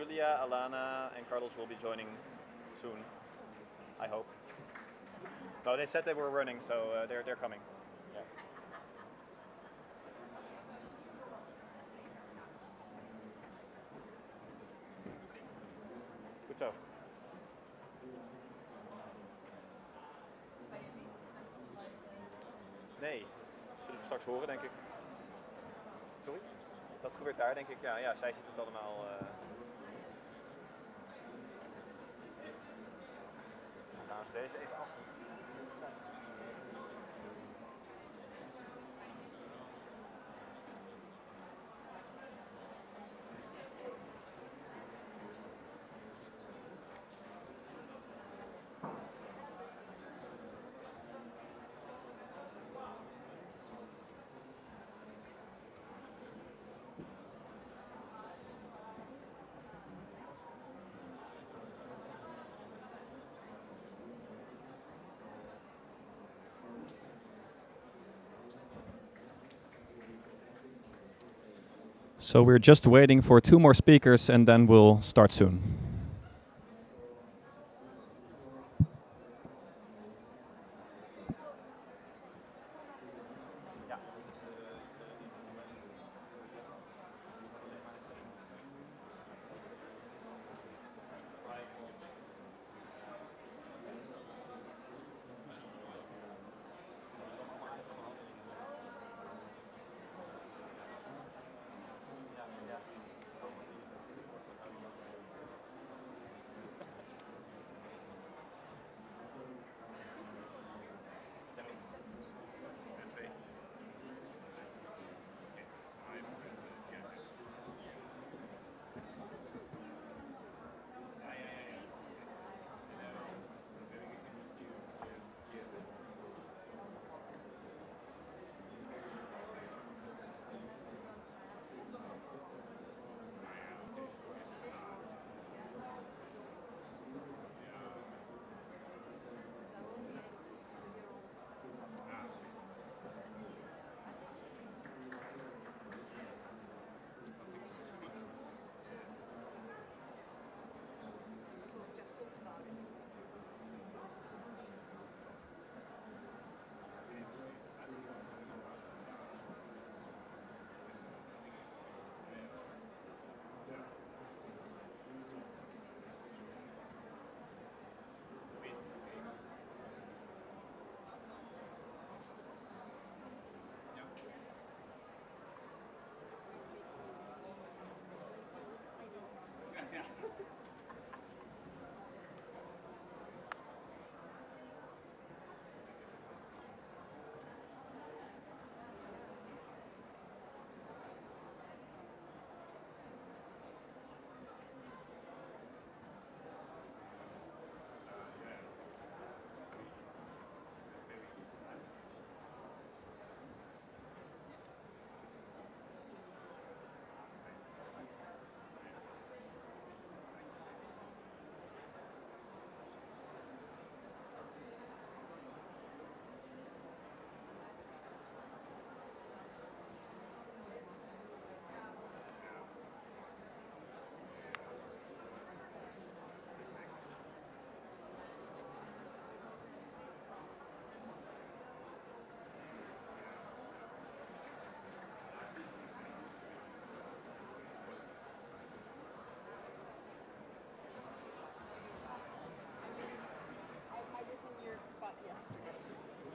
Julia, Alana, and Carlos will be joining soon. I hope. No, they said they were running, so they're coming. Yeah. Goed zo. Nee, dat zullen we straks horen, denk ik. Sorry? Dat gebeurt daar, denk ik. Ja, ja, zij ziet het allemaal. Nou, eens deze even af. So we're just waiting for 2 more speakers and then we'll start soon.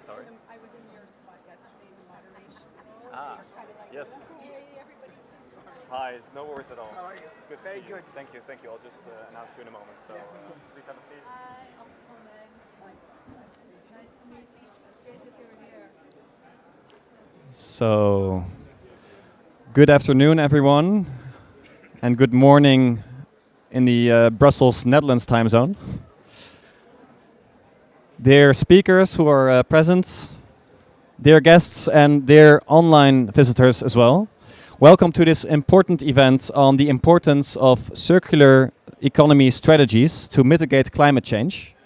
Sorry? I was in your spot yesterday in the moderation. Ah, Kind of like, yes. hey, everybody. Hi, no worries at all. How are you? Good. Very good. Thank you, thank you. I'll just announce you in a moment. So please have a seat. Hi, I'm Coleman. Nice to meet you. Great that you're here. So, good afternoon, everyone, and good morning in the Brussels, Netherlands time zone. Dear speakers who are present, dear guests, and dear online visitors as well. Welcome to this important event on the importance of circular economy strategies to mitigate climate change.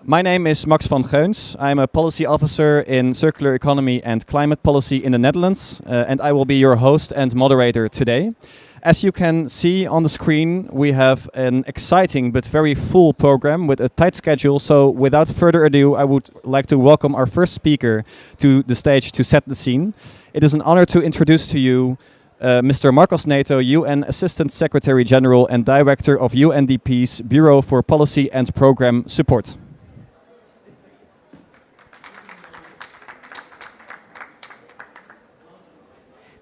My name is Max van Geuns. I'm a policy officer in circular economy and climate policy in the Netherlands, and I will be your host and moderator today. As you can see on the screen, we have an exciting but very full program with a tight schedule. So without further ado, I would like to welcome our first speaker to the stage to set the scene. It is an honor to introduce to you Mr. Marcos Neto, UN Assistant Secretary General and Director of UNDP's Bureau for Policy and Program Support.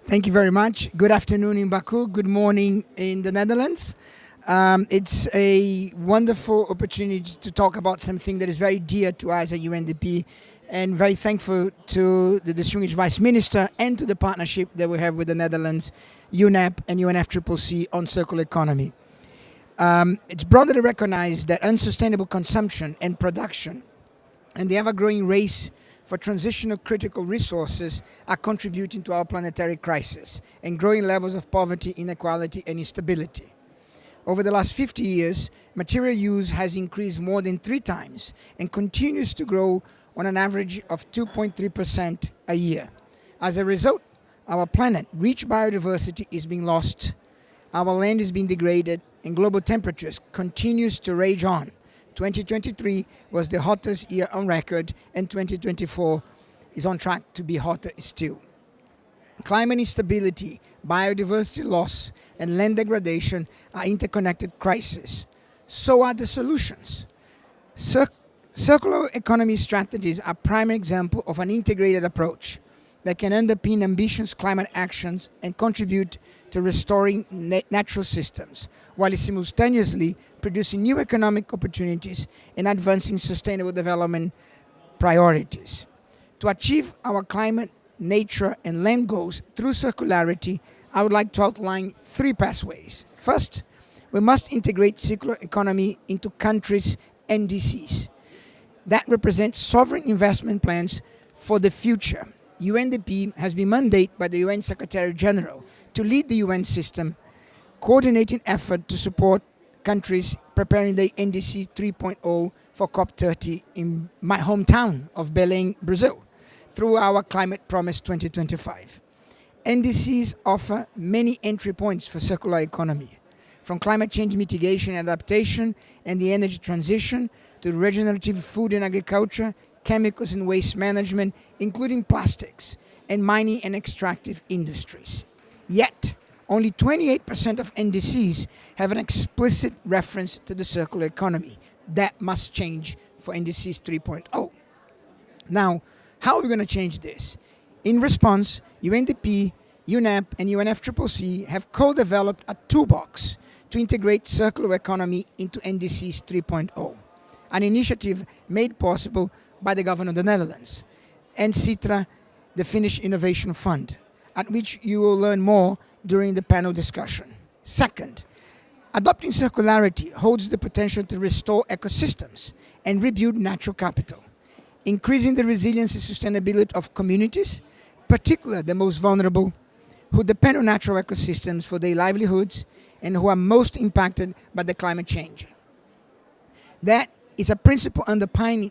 Thank you very much. Good afternoon in Baku. Good morning in the Netherlands. It's a wonderful opportunity to talk about something that is very dear to us at UNDP, and very thankful to the distinguished Vice Minister and to the partnership that we have with the Netherlands, UNEP and UNFCCC on circular economy. It's broadly recognized that unsustainable consumption and production and the ever-growing race for transitional critical resources are contributing to our planetary crisis and growing levels of poverty, inequality and instability. Over the last 50 years, material use has increased more than 3 times and continues to grow on an average of 2.3% a year. As a result, our planet, rich biodiversity, is being lost, our land is being degraded, and global temperatures continues to rage on. 2023 was the hottest year on record, and 2024 is on track to be hotter still. Climate instability, biodiversity loss, and land degradation are interconnected crises. So are the solutions. Circular economy strategies are a prime example of an integrated approach that can underpin ambitious climate actions and contribute to restoring natural systems, while simultaneously producing new economic opportunities and advancing sustainable development priorities. To achieve our climate, nature, and land goals through circularity, I would like to outline 3 pathways. First, we must integrate circular economy into countries' NDCs. That represents sovereign investment plans for the future. UNDP has been mandated by the UN Secretary General to lead the UN system, coordinating effort to support countries preparing the NDC 3.0 for COP30 in my hometown of Belém, Brazil, through our Climate Promise 2025. NDCs offer many entry points for circular economy, from climate change mitigation and adaptation and the energy transition to regenerative food and agriculture, chemicals and waste management, including plastics, and mining and extractive industries. Yet, only 28% of NDCs have an explicit reference to the circular economy. That must change for NDCs 3.0. Now, how are we going to change this? In response, UNDP, UNEP, and UNFCCC have co-developed a toolbox to integrate circular economy into NDCs 3.0, an initiative made possible by the government of the Netherlands, and CITRA, the Finnish Innovation Fund, at which you will learn more during the panel discussion. Second, adopting circularity holds the potential to restore ecosystems and rebuild natural capital, increasing the resilience and sustainability of communities, particularly the most vulnerable, who depend on natural ecosystems for their livelihoods and who are most impacted by the climate change. That is a principle underpinning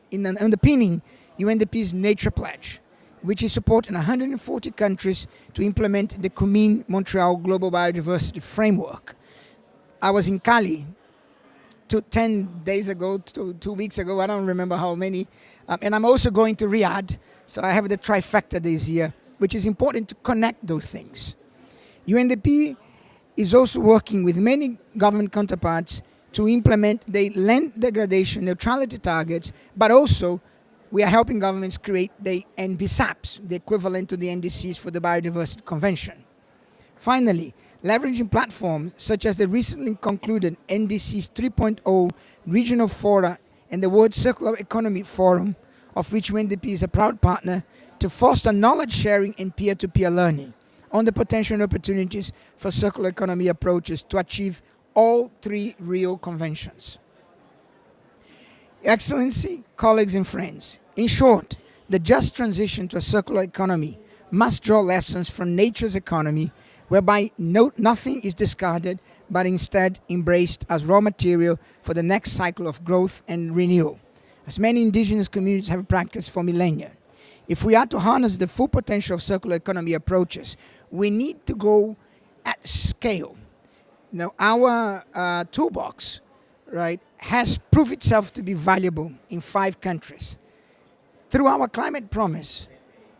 UNDP's Nature Pledge, which is supporting 140 countries to implement the Kunming Montreal Global Biodiversity Framework. I was in Cali 10 days ago, 2 weeks ago, I don't remember how many, and I'm also going to Riyadh, so I have the trifecta this year, which is important to connect those things. UNDP is also working with many government counterparts to implement the land degradation neutrality targets, but also we are helping governments create the NBSAPs, the equivalent to the NDCs for the Biodiversity Convention. Finally, leveraging platforms such as the recently concluded NDCs 3.0 regional fora and the World Circular Economy Forum, of which UNDP is a proud partner, to foster knowledge sharing and peer-to-peer learning on the potential and opportunities for circular economy approaches to achieve all 3 Rio conventions. Excellency, colleagues and friends, in short, the just transition to a circular economy must draw lessons from nature's economy, whereby nothing is discarded, but instead embraced as raw material for the next cycle of growth and renewal, as many indigenous communities have practiced for millennia. If we are to harness the full potential of circular economy approaches, we need to go at scale Now, our toolbox, right, has proved itself to be valuable in 5 countries. Through our climate promise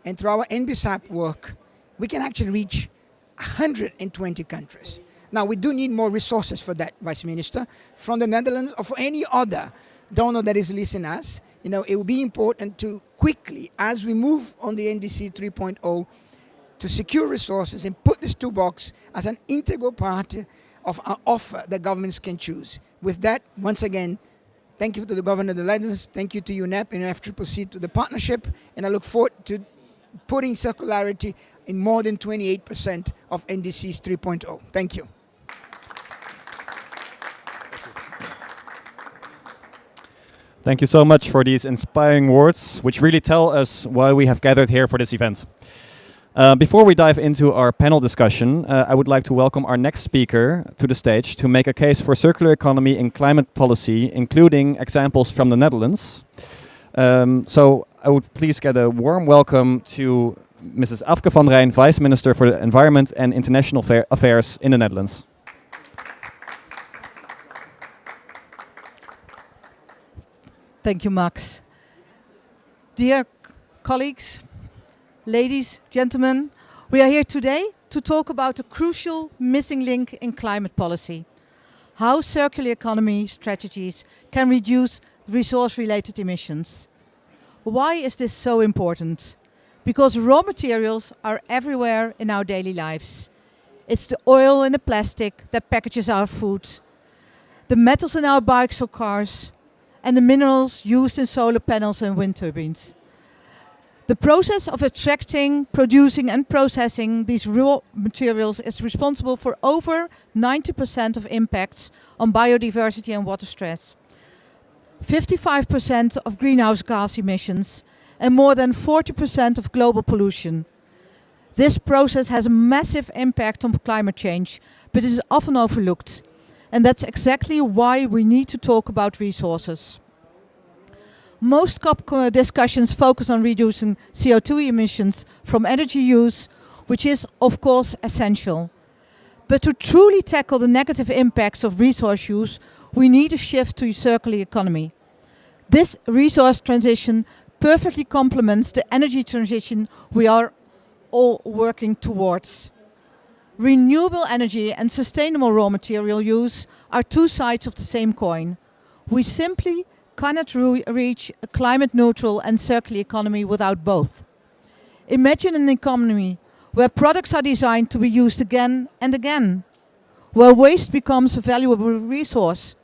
and through our NBSAP work, we can actually reach 120 countries. Now, we do need more resources for that, Vice Minister, from the Netherlands or for any other donor that is listening us. It will be important to quickly, as we move on the NDC 3.0, to secure resources and put this toolbox as an integral part of our offer that governments can choose. With that, once again, thank you to the Governor of the Netherlands, thank you to UNEP and FCCC to the partnership, and I look forward to putting circularity in more than 28% of NDCs 3.0. Thank you. Thank you so much for these inspiring words, which really tell us why we have gathered here for this event. Before we dive into our panel discussion, I would like to welcome our next speaker to the stage to make a case for circular economy in climate policy, including examples from the Netherlands. So I would please get a warm welcome to Mrs. Afke van Rijn, Vice Minister for the Environment and International Affairs in the Netherlands. Thank you, Max. Dear colleagues, ladies, gentlemen, we are here today to talk about a crucial missing link in climate policy. How circular economy strategies can reduce resource-related emissions. Why is this so important? Because raw materials are everywhere in our daily lives. It's the oil in the plastic that packages our food, the metals in our bikes or cars, and the minerals used in solar panels and wind turbines. The process of extracting, producing and processing these raw materials is responsible for over 90% of impacts on biodiversity and water stress, 55% of greenhouse gas emissions, and more than 40% of global pollution. This process has a massive impact on climate change, but is often overlooked. And that's exactly why we need to talk about resources. Most COP discussions focus on reducing CO2 emissions from energy use, which is of course essential. But to truly tackle the negative impacts of resource use, we need a shift to a circular economy. This resource transition perfectly complements the energy transition we are all working towards. Renewable energy and sustainable raw material use are 2 sides of the same coin. We simply cannot reach a climate neutral and circular economy without both. Imagine an economy where products are designed to be used again and again, where waste becomes a valuable resource,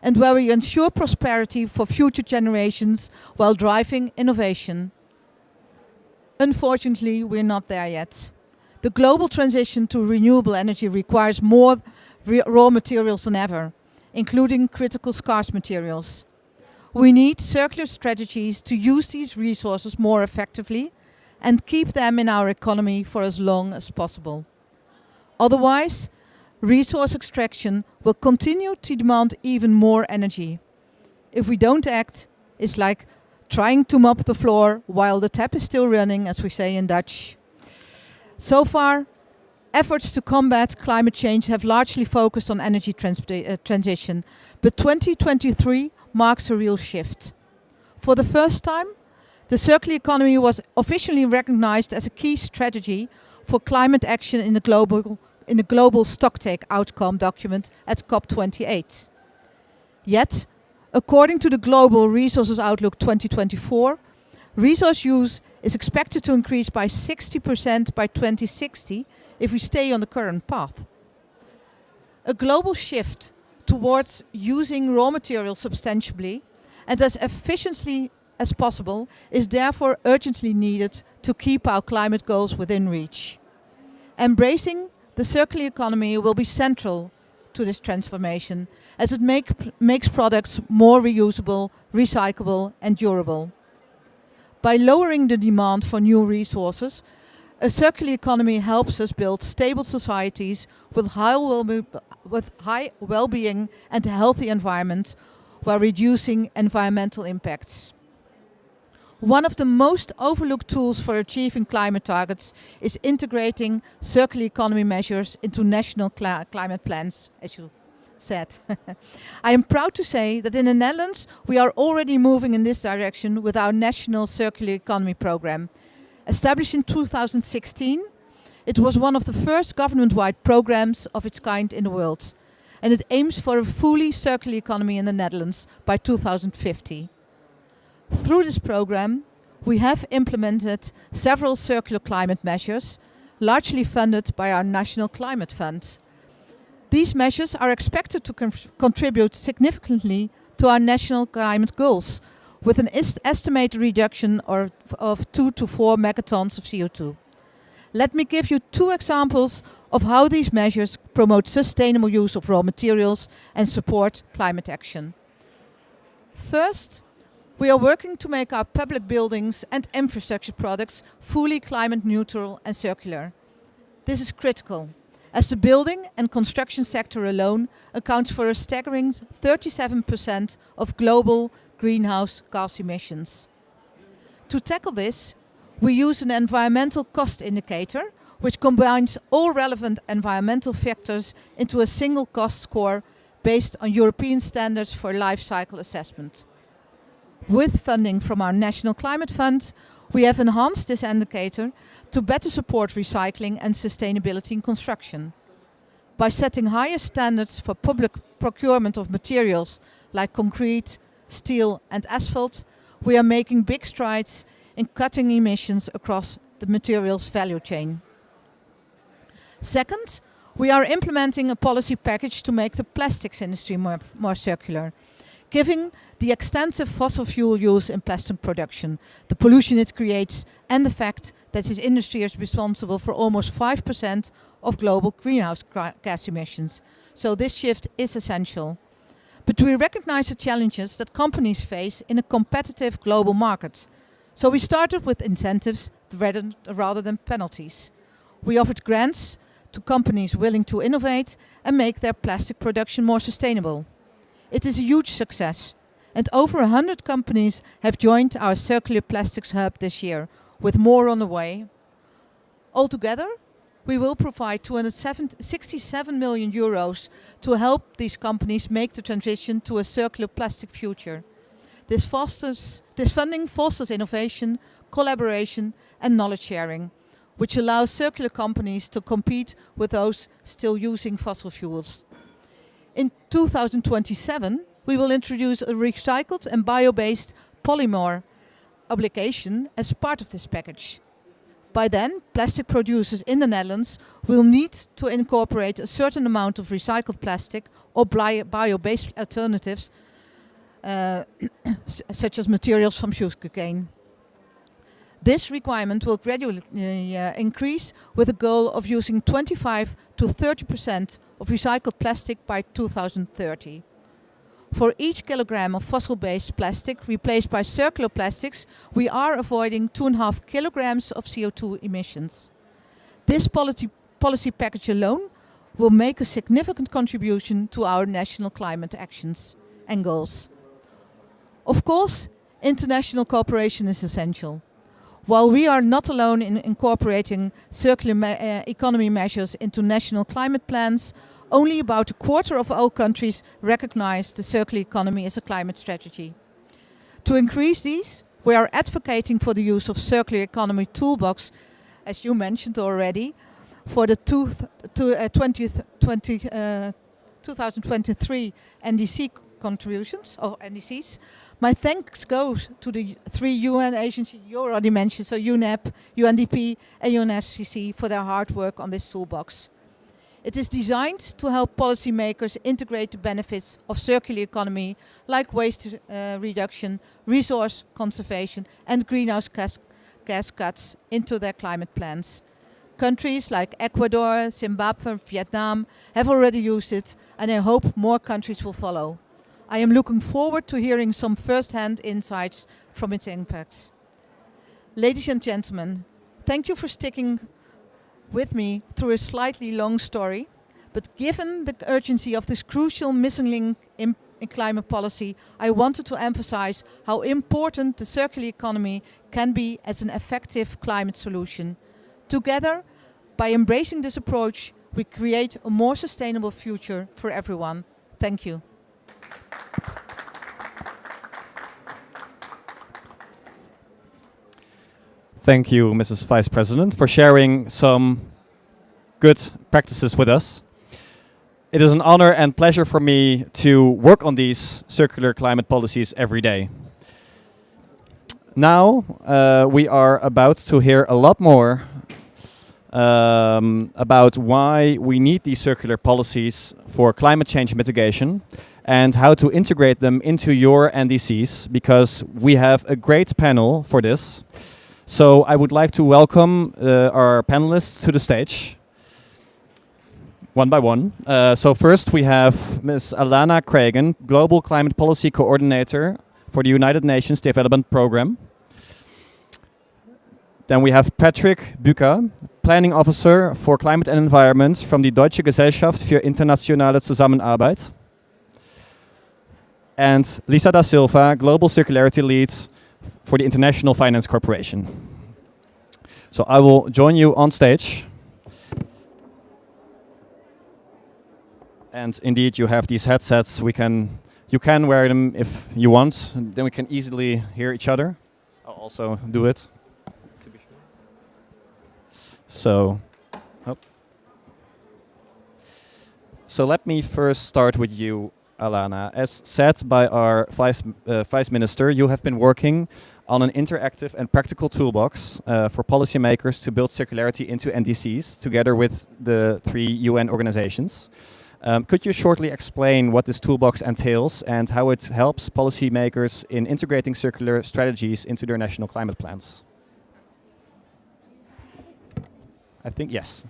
and where we ensure prosperity for future generations while driving innovation. Unfortunately, we're not there yet. The global transition to renewable energy requires more raw materials than ever, including critical scarce materials. We need circular strategies to use these resources more effectively and keep them in our economy for as long as possible. Otherwise, resource extraction will continue to demand even more energy. If we don't act, it's like trying to mop the floor while the tap is still running, as we say in Dutch. So far, efforts to combat climate change have largely focused on energy transition, but 2023 marks a real shift. For the first time, the circular economy was officially recognized as a key strategy for climate action in the Global Stocktake Outcome Document at COP28. Yet, according to the Global Resources Outlook 2024, resource use is expected to increase by 60% by 2060 if we stay on the current path. A global shift towards using raw materials substantially and as efficiently as possible is therefore urgently needed to keep our climate goals within reach. Embracing the circular economy will be central to this transformation as it makes products more reusable, recyclable and durable. By lowering the demand for new resources, a circular economy helps us build stable societies with high well-being and a healthy environment while reducing environmental impacts. One of the most overlooked tools for achieving climate targets is integrating circular economy measures into national climate plans, as you said. I am proud to say that in the Netherlands we are already moving in this direction with our national circular economy program. Established in 2016, it was one of the first government-wide programs of its kind in the world, and it aims for a fully circular economy in the Netherlands by 2050. Through this program, we have implemented several circular climate measures, largely funded by our National Climate Fund. These measures are expected to contribute significantly to our national climate goals, with an estimated reduction of 2 to 4 megatons of CO2. Let me give you 2 examples of how these measures promote sustainable use of raw materials and support climate action. First, we are working to make our public buildings and infrastructure products fully climate neutral and circular. This is critical, as the building and construction sector alone accounts for a staggering 37% of global greenhouse gas emissions. To tackle this, we use an environmental cost indicator, which combines all relevant environmental factors into a single cost score based on European standards for life cycle assessment. With funding from our National Climate Fund, we have enhanced this indicator to better support recycling and sustainability in construction. By setting higher standards for public procurement of materials like concrete, steel and asphalt, we are making big strides in cutting emissions across the materials value chain. Second, we are implementing a policy package to make the plastics industry more circular. Given the extensive fossil fuel use in plastic production, the pollution it creates, and the fact that this industry is responsible for almost 5% of global greenhouse gas emissions. So this shift is essential. But we recognize the challenges that companies face in a competitive global market. So we started with incentives rather than penalties. We offered grants to companies willing to innovate and make their plastic production more sustainable. It is a huge success, and over 100 companies have joined our Circular Plastics Hub this year, with more on the way. Altogether, we will provide 267 million euros to help these companies make the transition to a circular plastic future. This funding fosters innovation, collaboration and knowledge sharing, which allows circular companies to compete with those still using fossil fuels. In 2027, we will introduce a recycled and bio-based polymer obligation as part of this package. By then, plastic producers in the Netherlands will need to incorporate a certain amount of recycled plastic or bio-based alternatives, such as materials from sugarcane. This requirement will gradually increase, with a goal of using 25 to 30% of recycled plastic by 2030. For each kilogram of fossil-based plastic replaced by circular plastics, we are avoiding 2.5 kilograms of CO2 emissions. This policy package alone will make a significant contribution to our national climate actions and goals. Of course, international cooperation is essential. While we are not alone in incorporating circular economy measures into national climate plans, only about a quarter of all countries recognize the circular economy as a climate strategy. To increase these, we are advocating for the use of circular economy toolbox, as you mentioned already, for the 2023 NDC contributions, or NDCs. My thanks goes to the 3 UN agencies you already mentioned, so UNEP, UNDP and UNFCCC, for their hard work on this toolbox. It is designed to help policymakers integrate the benefits of circular economy, like waste reduction, resource conservation and greenhouse gas cuts, into their climate plans. Countries like Ecuador, Zimbabwe and Vietnam have already used it, and I hope more countries will follow. I am looking forward to hearing some first-hand insights from its impacts. Ladies and gentlemen, thank you for sticking with me through a slightly long story, but given the urgency of this crucial missing link in in climate policy, I wanted to emphasize how important the circular economy can be as an effective climate solution. Together, by embracing this approach, we create a more sustainable future for everyone. Thank you. Thank you, Mrs. Vice President, for sharing some good practices with us. It is an honor and pleasure for me to work on these circular climate policies every day. Now, we are about to hear a lot more about why we need these circular policies for climate change mitigation and how to integrate them into your NDCs, because we have a great panel for this. So I would like to welcome our panelists to the stage, one by one. So first we have Ms. Alana Cragen, Global Climate Policy Coordinator for the United Nations Development Programme. Then we have Patrick Bucca, Planning Officer for Climate and Environment from the Deutsche Gesellschaft für internationale Zusammenarbeit. And Lisa da Silva, Global Circularity Lead for the International Finance Corporation. So I will join you on stage. And indeed, you have these headsets. You can wear them if you want. And then we can easily hear each other. I'll also do it. So let me first start with you, Alana. As said by our Vice Minister, you have been working on an interactive and practical toolbox for policymakers to build circularity into NDCs together with the 3 UN organizations. Could you shortly explain what this toolbox entails and how it helps policymakers in integrating circular strategies into their national climate plans? I think yes.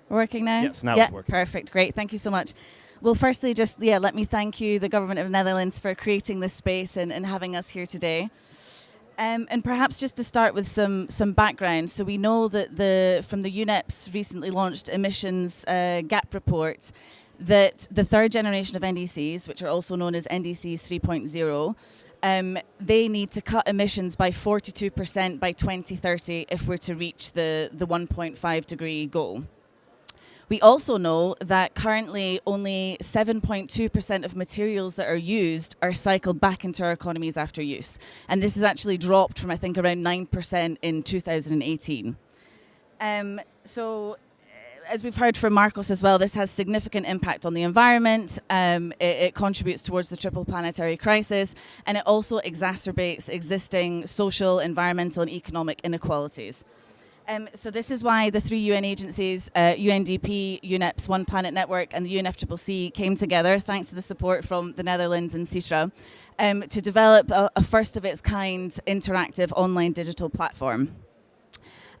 Working now? Yes, now yeah, it's working. Perfect, great, thank you so much. Well, firstly, let me thank you, the Government of the Netherlands, for creating this space and having us here today. And perhaps just to start with some background. So we know that from the UNEP's recently launched emissions gap report, that the 3rd generation of NDCs, which are also known as NDCs 3.0, they need to cut emissions by 42% by 2030 if we're to reach the 1.5 degree goal. We also know that currently only 7.2% of materials that are used are cycled back into our economies after use. And this has actually dropped from, I think, around 9% in 2018. As we've heard from Marcos as well, this has significant impact on the environment. It contributes towards the triple planetary crisis, and it also exacerbates existing social, environmental, and economic inequalities. So this is why the 3 UN agencies, UNDP, UNEP's One Planet Network, and the UNFCCC came together, thanks to the support from the Netherlands and CISRA, to develop a first-of-its-kind interactive online digital platform.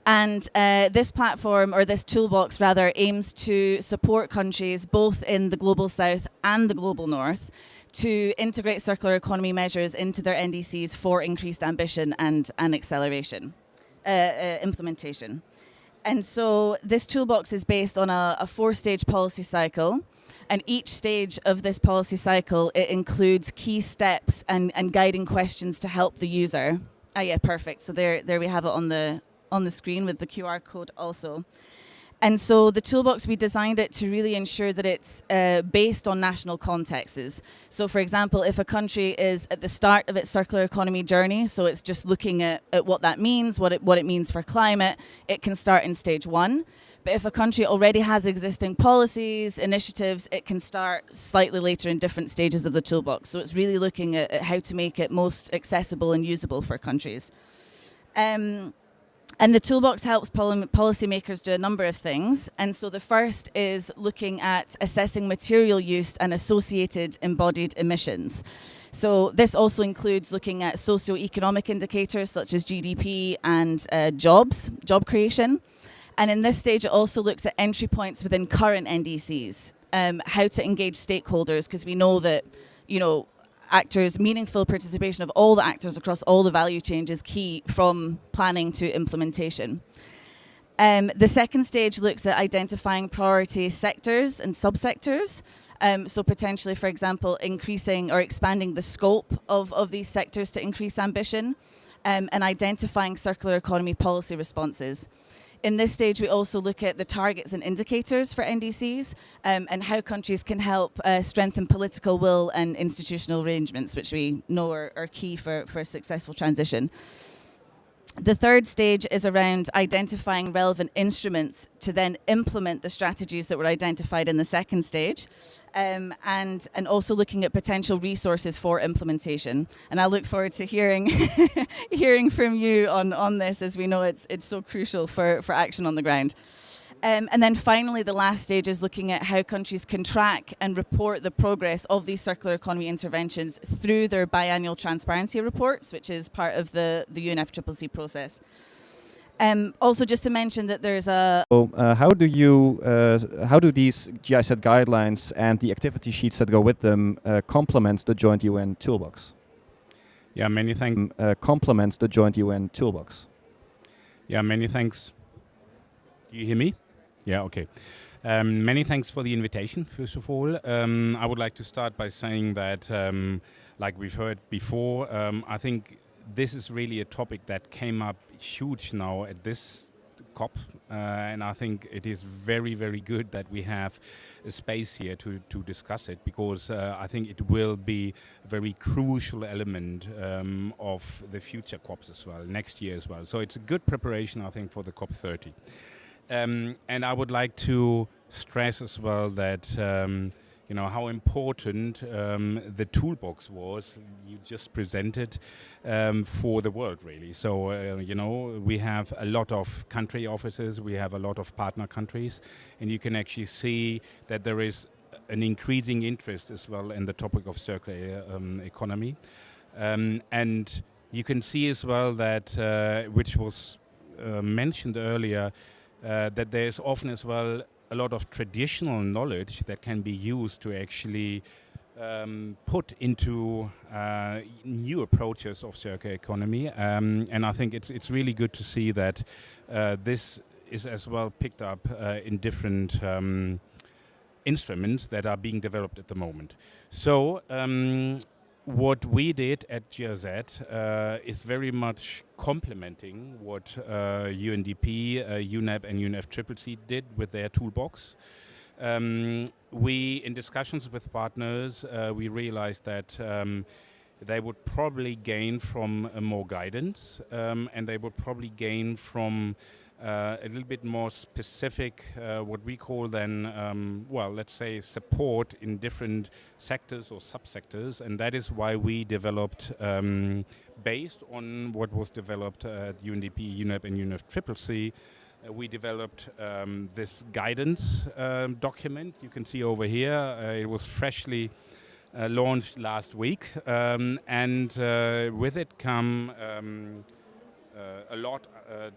And this platform, or this toolbox rather, aims to support countries both in the Global South and the Global North to integrate circular economy measures into their NDCs for increased ambition and acceleration. Implementation. And so this toolbox is based on a 4-stage policy cycle, and each stage of this policy cycle, it includes key steps and guiding questions to help the user. Ah, yeah, perfect. So there we have it on the screen with the QR code also. And so the toolbox, we designed it to really ensure that it's based on national contexts. So for example, if a country is at the start of its circular economy journey, so it's just looking at what that means, what it means for climate, it can start in stage 1. But if a country already has existing policies, initiatives, it can start slightly later in different stages of the toolbox. So it's really looking at how to make it most accessible and usable for countries. And the toolbox helps policymakers do a number of things. And so the first is looking at assessing material use and associated embodied emissions. So this also includes looking at socio-economic indicators such as GDP and job creation. And in this stage, it also looks at entry points within current NDCs, how to engage stakeholders, because we know that, meaningful participation of all the actors across all the value chain is key from planning to implementation. The second stage looks at identifying priority sectors and subsectors. So potentially, for example, increasing or expanding the scope of these sectors to increase ambition, and identifying circular economy policy responses. In this stage, we also look at the targets and indicators for NDCs, and how countries can help strengthen political will and institutional arrangements, which we know are key for a successful transition. The third stage is around identifying relevant instruments to then implement the strategies that were identified in the second stage, and also looking at potential resources for implementation. And I look forward to hearing hearing from you on this, as we know it's so crucial for action on the ground. And then finally, the last stage is looking at how countries can track and report the progress of these circular economy interventions through their biannual transparency reports, which is part of the UNFCCC process. Also, just to mention that there's a... So, how do these GIZ guidelines and the activity sheets that go with them complement the joint UN toolbox? Yeah, many thanks. Complements the joint UN toolbox. Yeah, many thanks. Do you hear me? Yeah, okay. Many thanks for the invitation, first of all. I would like to start by saying that, like we've heard before, I think this is really a topic that came up huge now at this COP, and I think it is very, very good that we have a space here to discuss it, because I think it will be a very crucial element of the future COPs as well, next year as well. So it's a good preparation, I think, for the COP30. And I would like to stress as well that how important the toolbox was you just presented for the world, really. So we have a lot of country offices, we have a lot of partner countries, and you can actually see that there is an increasing interest as well in the topic of circular economy, and you can see as well that which was mentioned earlier, that there's often as well a lot of traditional knowledge that can be used to actually put into new approaches of circular economy, and I think it's really good to see that this is as well picked up in different instruments that are being developed at the moment. So what we did at GIZ is very much complementing what UNDP, UNEP and UNFCCC did with their toolbox. We, in discussions with partners, we realized that they would probably gain from more guidance, and they would probably gain from a little bit more specific, what we call then, let's say support in different sectors or subsectors, and that is why we developed, based on what was developed at UNDP, UNEP and UNFCCC, we developed this guidance document. You can see over here, it was freshly launched last week, and with it come a lot,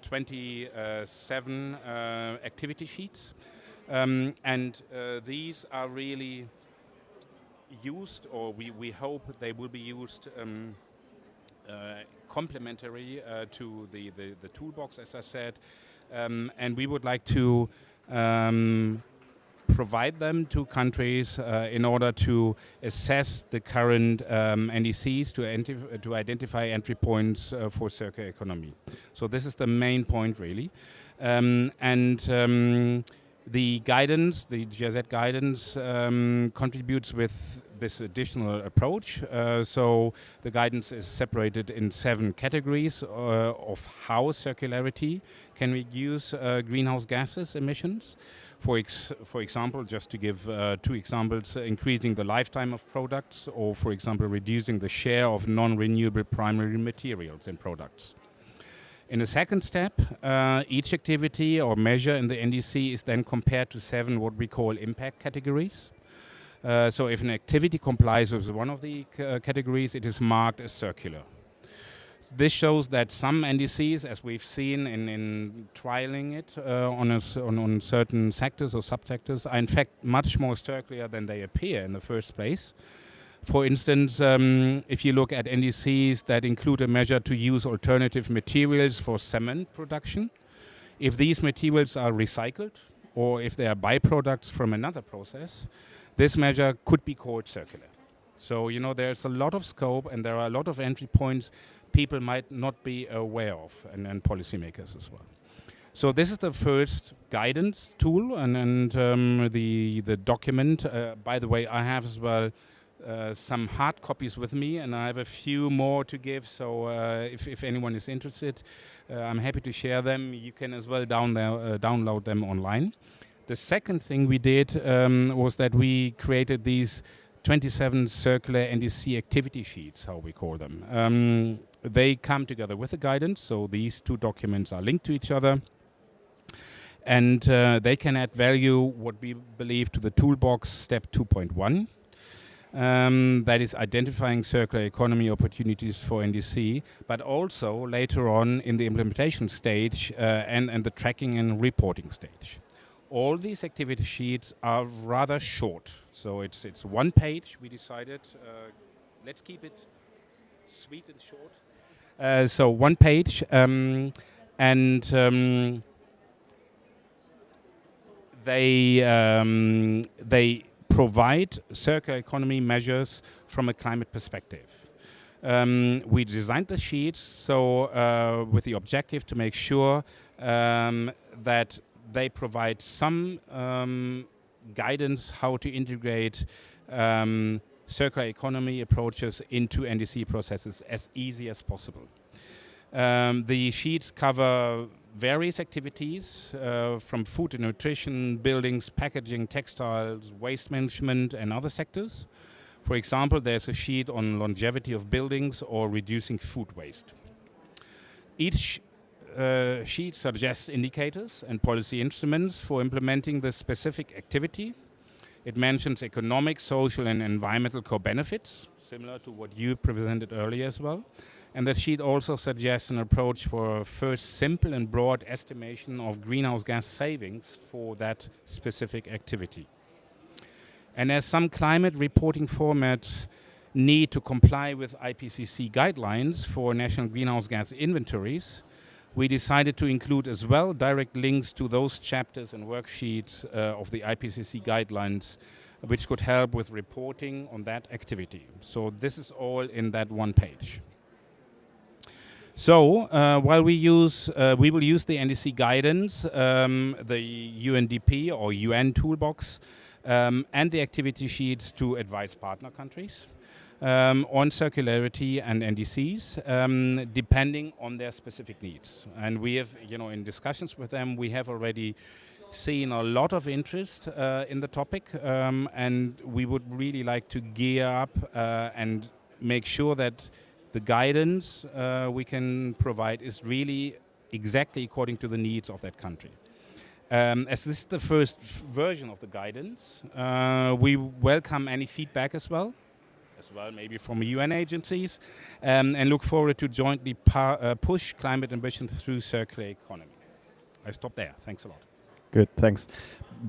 27 activity sheets, and these are really used, or we hope they will be used complementary to the toolbox, as I said, and we would like to provide them to countries in order to assess the current NDCs, to identify entry points for circular economy. So this is the main point, really. The guidance, the GIZ guidance, contributes with this additional approach. So the guidance is separated in 7 categories of how circularity can reduce greenhouse gases emissions. For example, just to give 2 examples, increasing the lifetime of products, or for example, reducing the share of non-renewable primary materials in products. In the second step, each activity or measure in the NDC is then compared to 7 what we call impact categories. So if an activity complies with one of the categories, it is marked as circular. This shows that some NDCs, as we've seen in trialing it on certain sectors or subsectors, are in fact much more circular than they appear in the first place. For instance, if you look at NDCs that include a measure to use alternative materials for cement production, if these materials are recycled or if they are byproducts from another process, this measure could be called circular. So, there's a lot of scope and there are a lot of entry points people might not be aware of, and policymakers as well. So this is the first guidance tool, and the document. By the way, I have as well some hard copies with me, and I have a few more to give. So if anyone is interested, I'm happy to share them. You can as well download them online. The second thing we did was that we created these 27 circular NDC activity sheets, how we call them. They come together with the guidance, so these two documents are linked to each other. And they can add value, what we believe, to the toolbox step 2.1. That is identifying circular economy opportunities for NDC, but also later on in the implementation stage and the tracking and reporting stage. All these activity sheets are rather short, so it's 1 page. We decided let's keep it sweet and short. So 1 page, and they provide circular economy measures from a climate perspective. We designed the sheets so with the objective to make sure that they provide some guidance how to integrate circular economy approaches into NDC processes as easy as possible. The sheets cover various activities from food and nutrition, buildings, packaging, textiles, waste management and other sectors. For example, there's a sheet on longevity of buildings or reducing food waste. Each sheet suggests indicators and policy instruments for implementing the specific activity. It mentions economic, social and environmental co-benefits, similar to what you presented earlier as well. And the sheet also suggests an approach for a first simple and broad estimation of greenhouse gas savings for that specific activity. And as some climate reporting formats need to comply with IPCC guidelines for national greenhouse gas inventories, we decided to include as well direct links to those chapters and worksheets of the IPCC guidelines, which could help with reporting on that activity. So this is all in that 1 page. So while we will use the NDC guidance, the UNDP or UN toolbox, and the activity sheets to advise partner countries on circularity and NDCs, depending on their specific needs. And we have, in discussions with them, we have already seen a lot of interest in the topic, and we would really like to gear up and make sure that the guidance we can provide is really exactly according to the needs of that country. As this is the first version of the guidance, we welcome any feedback as well maybe from UN agencies, and look forward to jointly push climate ambition through circular economy. I stop there. Thanks a lot. Good, thanks.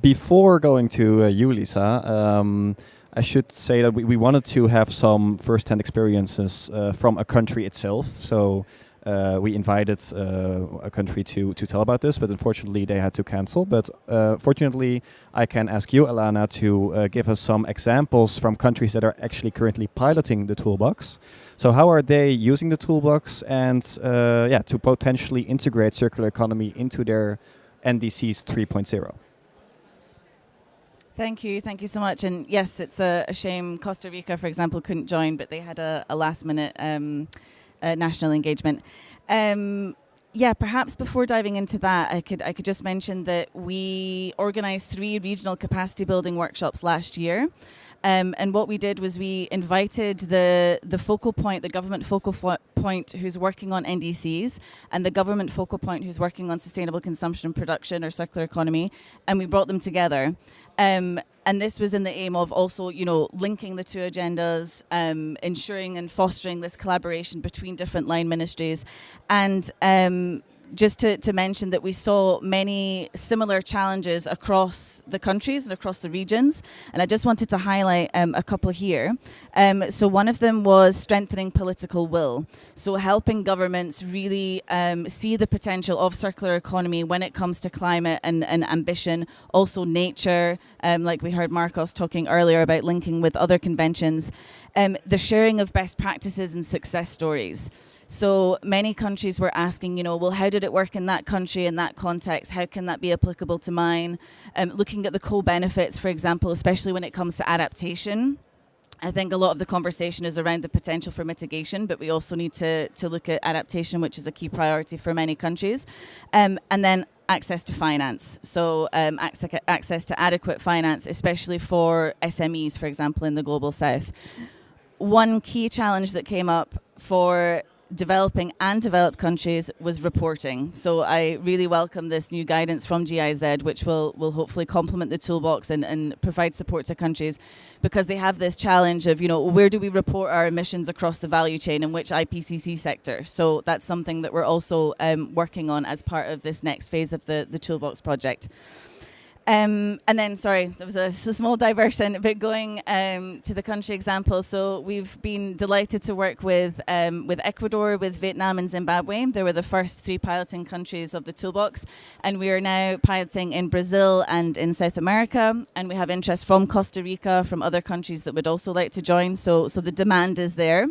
Before going to you, Lisa, I should say that we wanted to have some first-hand experiences from a country itself. So we invited a country to tell about this, but unfortunately they had to cancel. But fortunately, I can ask you, Alana, to give us some examples from countries that are actually currently piloting the toolbox. So how are they using the toolbox and to potentially integrate circular economy into their NDCs 3.0? Thank you so much. And yes, it's a shame Costa Rica, for example, couldn't join, but they had a last-minute national engagement. Perhaps before diving into that, I could just mention that we organised 3 regional capacity building workshops last year. And what we did was we invited the focal point, the government focal point who's working on NDCs, and the government focal point who's working on sustainable consumption and production or circular economy, and we brought them together. And this was in the aim of also, linking the 2 agendas, ensuring and fostering this collaboration between different line ministries. And just to mention that we saw many similar challenges across the countries and across the regions, and I just wanted to highlight a couple here. So one of them was strengthening political will, so helping governments really see the potential of circular economy when it comes to climate and ambition, also nature, like we heard Marcos talking earlier about linking with other conventions, the sharing of best practices and success stories. So many countries were asking, well, how did it work in that country, in that context? How can that be applicable to mine? Looking at the co-benefits, for example, especially when it comes to adaptation. I think a lot of the conversation is around the potential for mitigation, but we also need to look at adaptation, which is a key priority for many countries. And then access to finance. So access to adequate finance, especially for SMEs, for example, in the Global South. One key challenge that came up for developing and developed countries was reporting. So I really welcome this new guidance from GIZ, which will hopefully complement the toolbox and provide support to countries, because they have this challenge of, where do we report our emissions across the value chain and which IPCC sector? So that's something that we're also working on as part of this next phase of the toolbox project. And then, sorry, there was a small diversion, but going to the country example. So we've been delighted to work with Ecuador, with Vietnam and Zimbabwe. They were the first 3 piloting countries of the toolbox. And we are now piloting in Brazil and in South America. And we have interest from Costa Rica, from other countries that would also like to join. So the demand is there.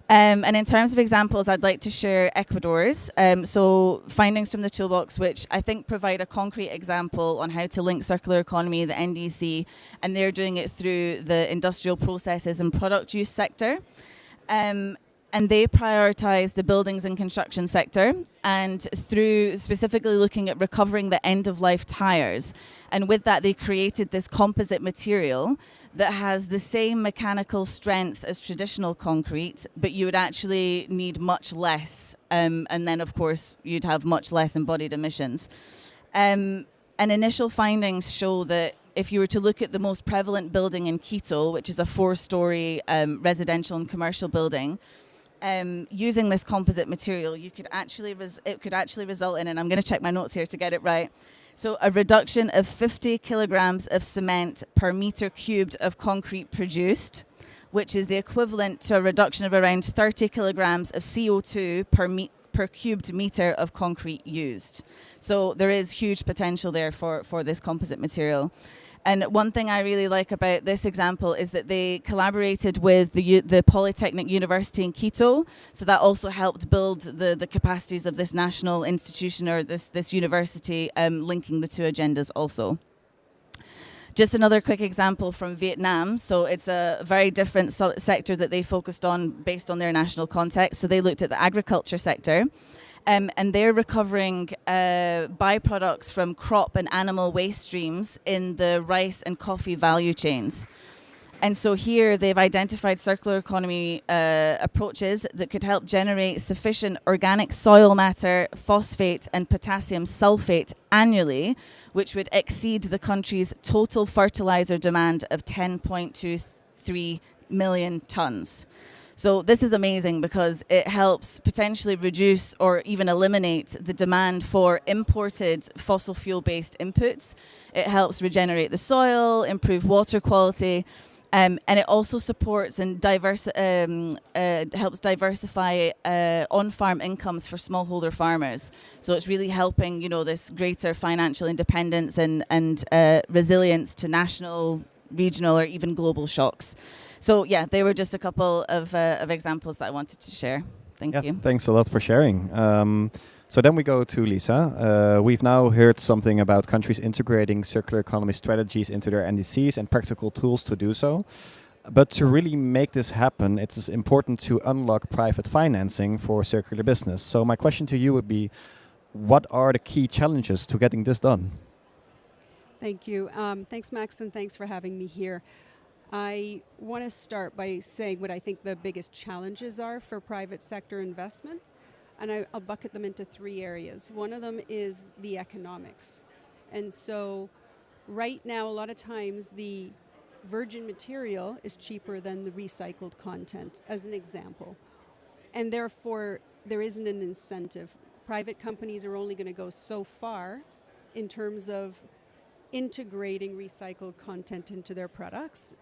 And in terms of examples, I'd like to share Ecuador's. So findings from the toolbox, which I think provide a concrete example on how to link circular economy, the NDC, and they're doing it through the industrial processes and product use sector. And they prioritize the buildings and construction sector, and through specifically looking at recovering the end-of-life tires. And with that, they created this composite material that has the same mechanical strength as traditional concrete, but you would actually need much less. And then, of course, you'd have much less embodied emissions. And initial findings show that if you were to look at the most prevalent building in Quito, which is a 4-story residential and commercial building, using this composite material, it could actually result in, and I'm going to check my notes here to get it right, so a reduction of 50 kilograms of cement per meter cubed of concrete produced, which is the equivalent to a reduction of around 30 kilograms of CO2 per cubed meter of concrete used. So there is huge potential there for this composite material. And one thing I really like about this example is that they collaborated with the Polytechnic University in Quito. So that also helped build the capacities of this national institution, or this university, linking the 2 agendas also. Just another quick example from Vietnam. So it's a very different sector that they focused on based on their national context. So they looked at the agriculture sector. And they're recovering byproducts from crop and animal waste streams in the rice and coffee value chains. And so here they've identified circular economy approaches that could help generate sufficient organic soil matter, phosphate and potassium sulfate annually, which would exceed the country's total fertilizer demand of 10.23 million tons. So this is amazing because it helps potentially reduce or even eliminate the demand for imported fossil fuel-based inputs. It helps regenerate the soil, improve water quality, and it also supports and helps diversify on-farm incomes for smallholder farmers. So it's really helping, this greater financial independence and resilience to national, regional, or even global shocks. So yeah, they were just a couple of examples that I wanted to share. Thank you. Thanks a lot for sharing. So then we go to Lisa. We've now heard something about countries integrating circular economy strategies into their NDCs and practical tools to do so. But to really make this happen, it's important to unlock private financing for circular business. So my question to you would be, what are the key challenges to getting this done? Thank you. Thanks, Max, and thanks for having me here. I want to start by saying what I think the biggest challenges are for private sector investment, and I'll bucket them into 3 areas. One of them is the economics. And so right now, a lot of times the virgin material is cheaper than the recycled content, as an example. And therefore, there isn't an incentive private companies are only going to go so far in terms of integrating recycled content into their products,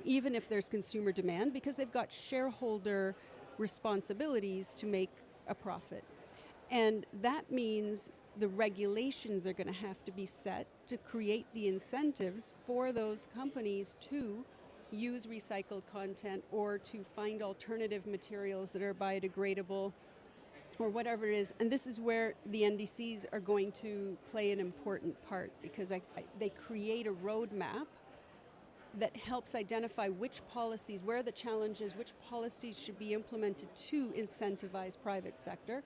even if there's consumer demand, because they've got shareholder responsibilities to make a profit. And that means the regulations are going to have to be set to create the incentives for those companies to use recycled content or to find alternative materials that are biodegradable or whatever it is. And this is where the NDCs are going to play an important part, because they create a roadmap that helps identify which policies, where are the challenges, which policies should be implemented to incentivize private sector,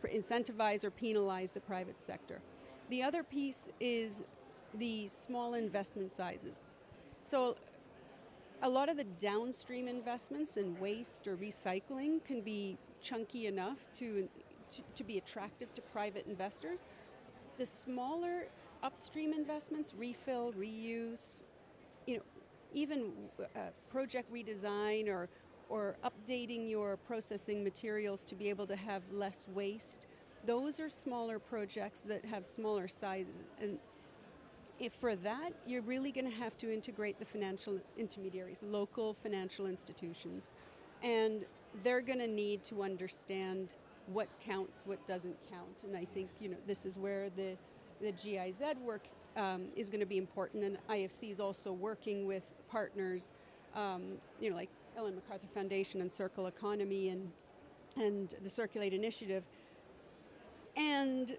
incentivize or penalize the private sector. The other piece is the small investment sizes. So a lot of the downstream investments in waste or recycling can be chunky enough to be attractive to private investors. The smaller upstream investments, refill, reuse, even project redesign or updating your processing materials to be able to have less waste, those are smaller projects that have smaller sizes. And if for that, you're really going to have to integrate the financial intermediaries, local financial institutions. And they're going to need to understand what counts, what doesn't count. And I think this is where the GIZ work is going to be important. And IFC is also working with partners, like Ellen MacArthur Foundation and Circle Economy and the Circulate Initiative and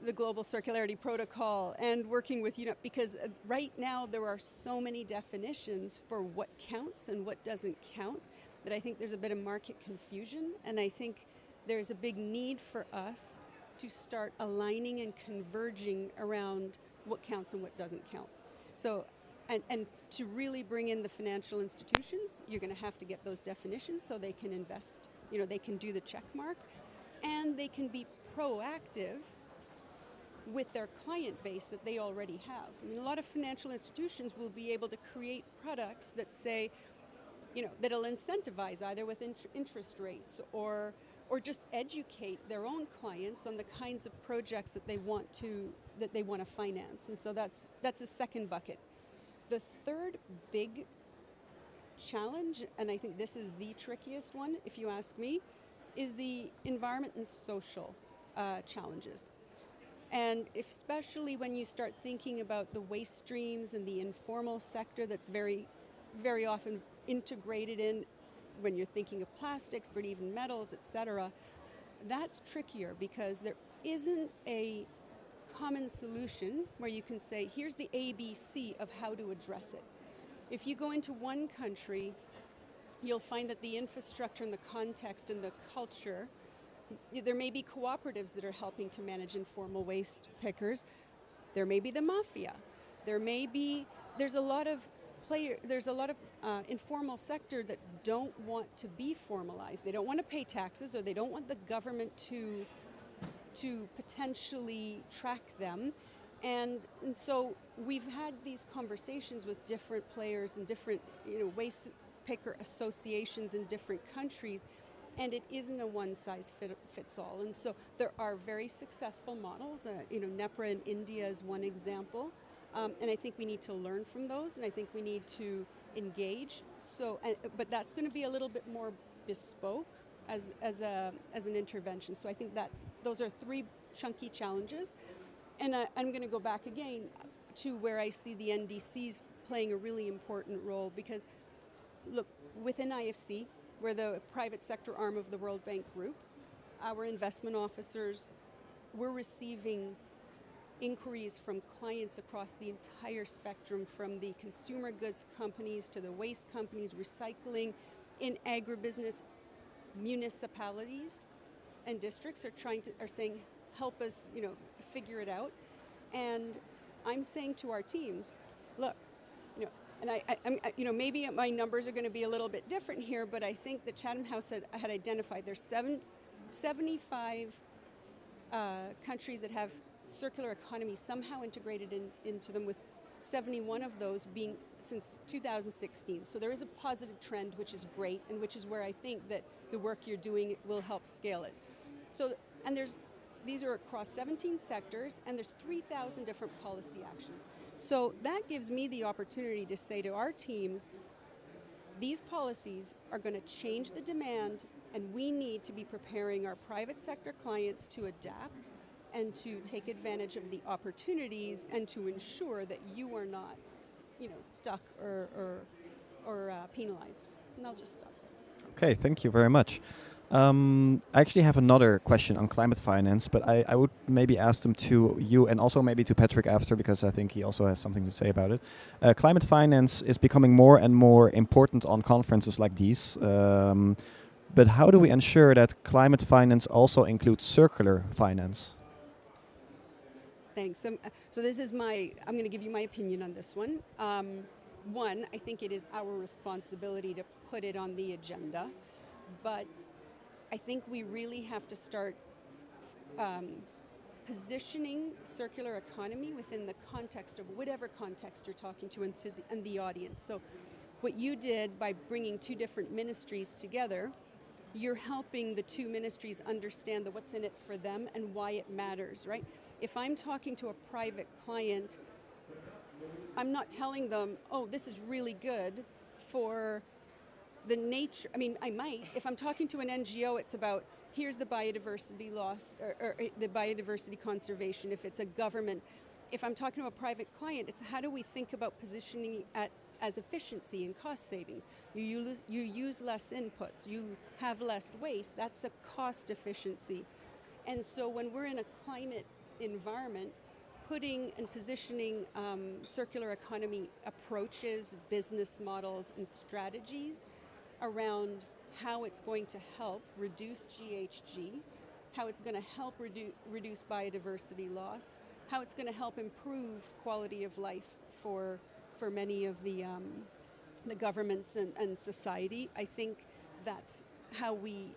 the Global Circularity Protocol, and working with, because right now there are so many definitions for what counts and what doesn't count that I think there's a bit of market confusion, and I think there's a big need for us to start aligning and converging around what counts and what doesn't count. So, and to really bring in the financial institutions, you're going to have to get those definitions so they can invest, they can do the check mark, and they can be proactive with their client base that they already have. I mean, a lot of financial institutions will be able to create products that say, that'll incentivize either with interest rates or just educate their own clients on the kinds of projects that they want to finance. And so that's a second bucket. The third big challenge, and I think this is the trickiest one, if you ask me, is the environment and social challenges. And especially when you start thinking about the waste streams and the informal sector that's very, very often integrated in when you're thinking of plastics, but even metals, etc., that's trickier because there isn't a common solution where you can say, here's the ABC of how to address it. If you go into one country, you'll find that the infrastructure and the context and the culture, there may be cooperatives that are helping to manage informal waste pickers. There may be the mafia. There's a lot of informal sector that don't want to be formalized. They don't want to pay taxes, or they don't want the government to potentially track them. And so we've had these conversations with different players and different waste picker associations in different countries, and it isn't a one-size-fits-all. And so there are very successful models. NEPRA in India is one example, and I think we need to learn from those, and I think we need to engage. But that's going to be a little bit more bespoke as an intervention. So I think those are three chunky challenges. And I'm going to go back again to where I see the NDCs playing a really important role, because, look, within IFC, we're the private sector arm of the World Bank Group. Our investment officers, we're receiving inquiries from clients across the entire spectrum, from the consumer goods companies to the waste companies, recycling, in agribusiness. Municipalities and districts are saying, help us, figure it out. And I'm saying to our teams, look, and I'm maybe my numbers are going to be a little bit different here, but I think that Chatham House had identified there's 75 countries that have circular economy somehow integrated into them, with 71 of those being since 2016. So there is a positive trend, which is great, and which is where I think that the work you're doing will help scale it. So, and there's these are across 17 sectors, and there's 3,000 different policy actions. So that gives me the opportunity to say to our teams, these policies are going to change the demand, and we need to be preparing our private sector clients to adapt and to take advantage of the opportunities and to ensure that you are not, stuck or penalized. And I'll just stop there. Okay, thank you very much. I actually have another question on climate finance, but I would maybe ask them to you and also maybe to Patrick after, because I think he also has something to say about it. Climate finance is becoming more and more important on conferences like these. But how do we ensure that climate finance also includes circular finance? Thanks. So this is I'm going to give you my opinion on this one. One, I think it is our responsibility to put it on the agenda, but I think we really have to start positioning circular economy within the context of whatever context you're talking to and the audience. So what you did by bringing two different ministries together, you're helping the two ministries understand what's in it for them and why it matters, right? If I'm talking to a private client, I'm not telling them, oh, this is really good for the nature. I mean, I might. If I'm talking to an NGO, it's about here's the biodiversity loss or the biodiversity conservation. If it's a government, if I'm talking to a private client, it's how do we think about positioning as efficiency and cost savings. You use less inputs, you have less waste. That's a cost efficiency. And so when we're in a climate environment, putting and positioning circular economy approaches, business models, and strategies around how it's going to help reduce GHG, how it's going to help reduce biodiversity loss, how it's going to help improve quality of life for many of the governments and society. I think that's how we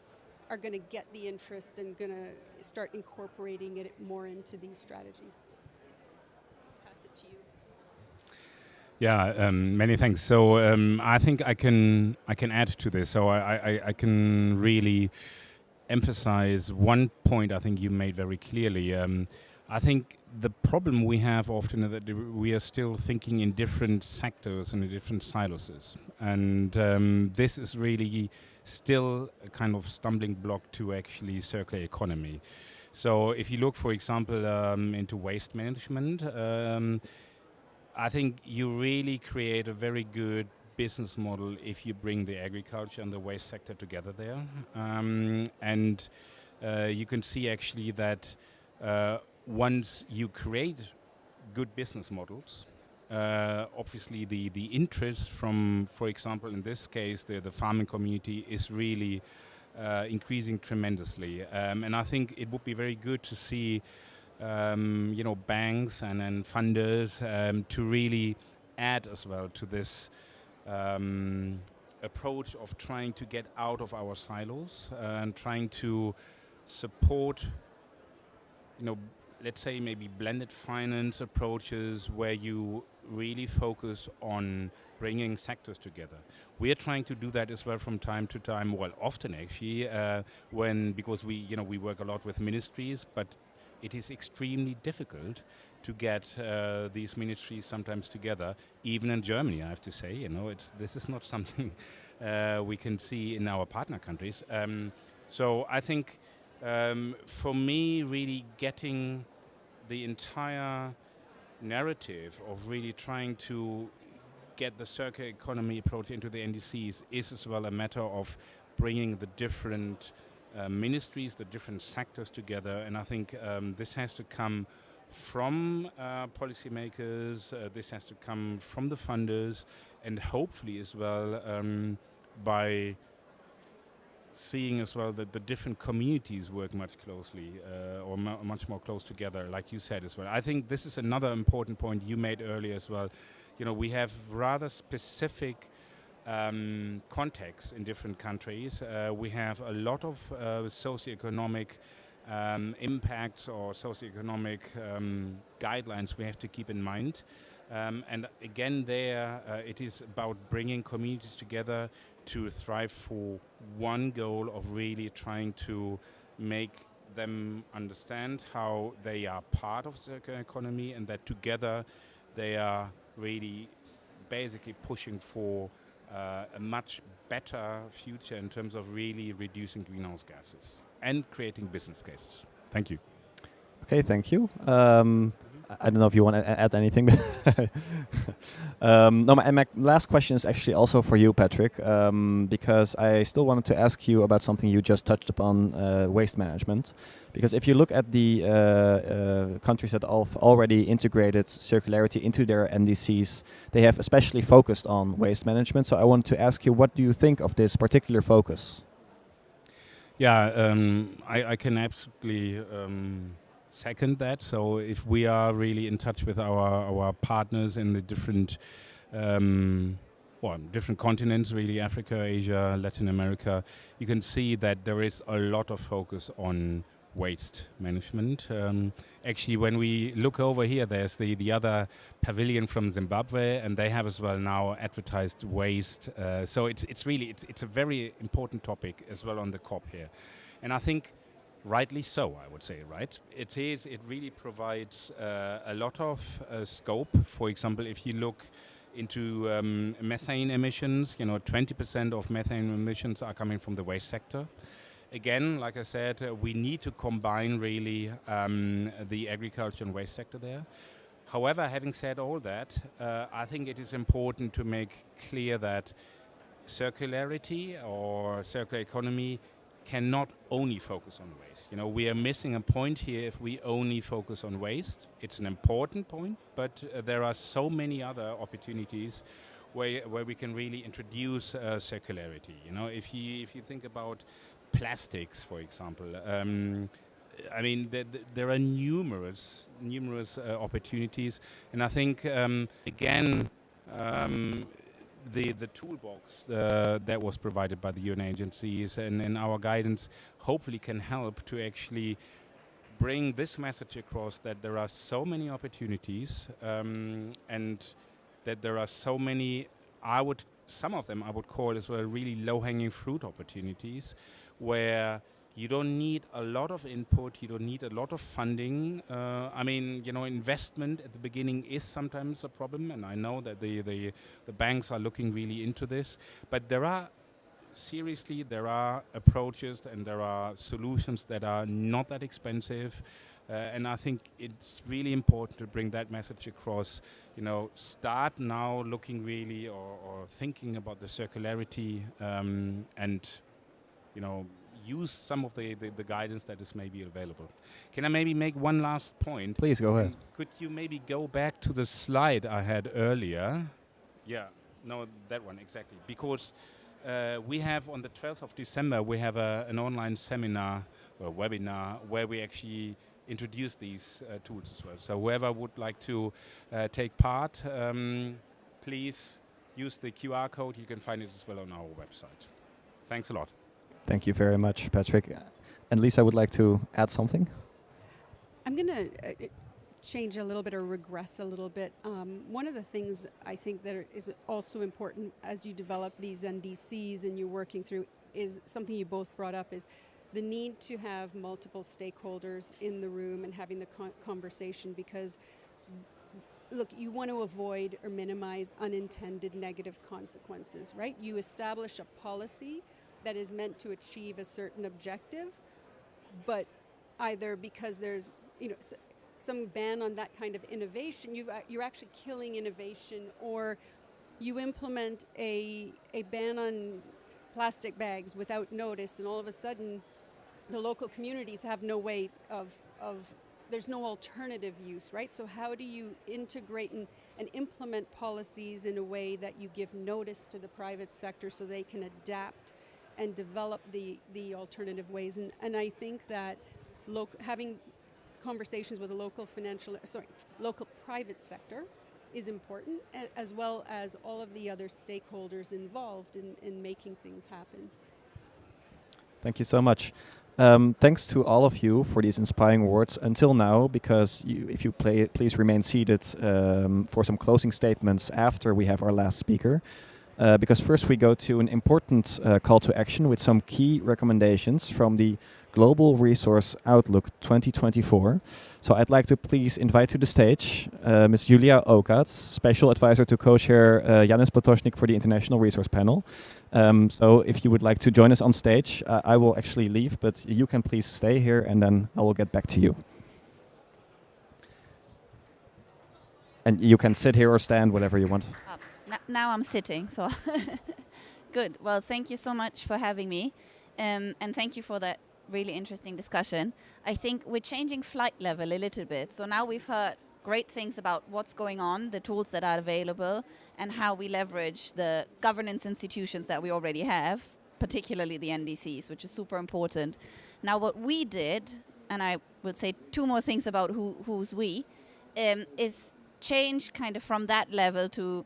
are going to get the interest and going to start incorporating it more into these strategies. Pass it to you. Yeah, many thanks. So I think I can add to this. So I can really emphasize one point I think you made very clearly. I think the problem we have often is that we are still thinking in different sectors and in different silos. And this is really still a kind of stumbling block to actually circular economy. So if you look, for example, into waste management, I think you really create a very good business model if you bring the agriculture and the waste sector together there. And you can see actually that once you create good business models, obviously the interest from, for example, in this case, the farming community is really increasing tremendously. And I think it would be very good to see banks and funders to really add as well to this approach of trying to get out of our silos and trying to support, let's say maybe blended finance approaches where you really focus on bringing sectors together. We are trying to do that as well from time to time, well, often actually, because we work a lot with ministries, but it is extremely difficult to get these ministries sometimes together, even in Germany, I have to say. This is not something we can see in our partner countries. So I think for me, really getting the entire narrative of really trying to get the circular economy approach into the NDCs is as well a matter of bringing the different ministries, the different sectors together, and I think this has to come from policymakers, this has to come from the funders, and hopefully as well by seeing as well that the different communities work much closely or much more close together, like you said as well. I think this is another important point you made earlier as well. We have rather specific contexts in different countries. We have a lot of socioeconomic impacts or socioeconomic guidelines we have to keep in mind. And again, it is about bringing communities together to thrive for one goal of really trying to make them understand how they are part of circular economy and that together they are really basically pushing for a much better future in terms of really reducing greenhouse gases and creating business cases. Thank you. Okay, thank you. I don't know if you want to add anything. No, my last question is actually also for you, Patrick, because I still wanted to ask you about something you just touched upon, waste management. Because if you look at the countries that have already integrated circularity into their NDCs, they have especially focused on waste management. So I wanted to ask you, what do you think of this particular focus? Yeah, I can absolutely second that. So if we are really in touch with our partners in the different different continents, really Africa, Asia, Latin America, you can see that there is a lot of focus on waste management. Actually, when we look over here, there's the other pavilion from Zimbabwe, and they have as well now advertised waste. So it's really a very important topic as well on the COP here, and I think rightly so, I would say, right? It really provides a lot of scope. For example, if you look into methane emissions, 20% of methane emissions are coming from the waste sector. Again, like I said, we need to combine really the agriculture and waste sector there. However, having said all that, I think it is important to make clear that circularity or circular economy cannot only focus on waste. We are missing a point here if we only focus on waste. It's an important point, but there are so many other opportunities where we can really introduce circularity. If you think about plastics, for example, I mean, there are numerous opportunities, and I think again. The toolbox that was provided by the UN agencies and our guidance hopefully can help to actually bring this message across that there are so many opportunities and that there are so many, some of them I would call as well really low-hanging fruit opportunities where you don't need a lot of input, you don't need a lot of funding. I mean, investment at the beginning is sometimes a problem, and I know that the banks are looking really into this. But there are approaches and there are solutions that are not that expensive. And I think it's really important to bring that message across. Start now looking really or thinking about the circularity and, use some of the guidance that is maybe available. Can I maybe make one last point? Please go ahead. Could you maybe go back to the slide I had earlier? Yeah, no, that one, exactly. Because we have on the 12th of December, we have an online seminar or webinar where we actually introduce these tools as well. So whoever would like to take part, please use the QR code. You can find it as well on our website. Thanks a lot. Thank you very much, Patrick. And Lisa would like to add something? I'm going to change a little bit or regress a little bit. One of the things I think that is also important as you develop these NDCs and you're working through is something you both brought up is the need to have multiple stakeholders in the room and having the conversation because, look, you want to avoid or minimize unintended negative consequences, right? You establish a policy that is meant to achieve a certain objective, but either because there's some ban on that kind of innovation, you're actually killing innovation, or you implement a ban on plastic bags without notice, and all of a sudden the local communities have no way of there's no alternative use, right? So how do you integrate and implement policies in a way that you give notice to the private sector so they can adapt and develop the alternative ways? And I think that having conversations with the local private sector is important, as well as all of the other stakeholders involved in making things happen. Thank you so much. Thanks to all of you for these inspiring words until now, because if you please remain seated for some closing statements after we have our last speaker. Because first we go to an important call to action with some key recommendations from the Global Resource Outlook 2024. So I'd like to please invite to the stage Ms. Julia Okats, Special Advisor to Co-Chair Janis Potočnik for the International Resource Panel. So if you would like to join us on stage, I will actually leave, but you can please stay here and then I will get back to you. And you can sit here or stand, whatever you want. Now I'm sitting, so good. Well, thank you so much for having me, and thank you for that really interesting discussion. I think we're changing flight level a little bit. So now we've heard great things about what's going on, the tools that are available, and how we leverage the governance institutions that we already have, particularly the NDCs, which is super important. Now what we did, and I will say two more things about who's we, is change kind of from that level to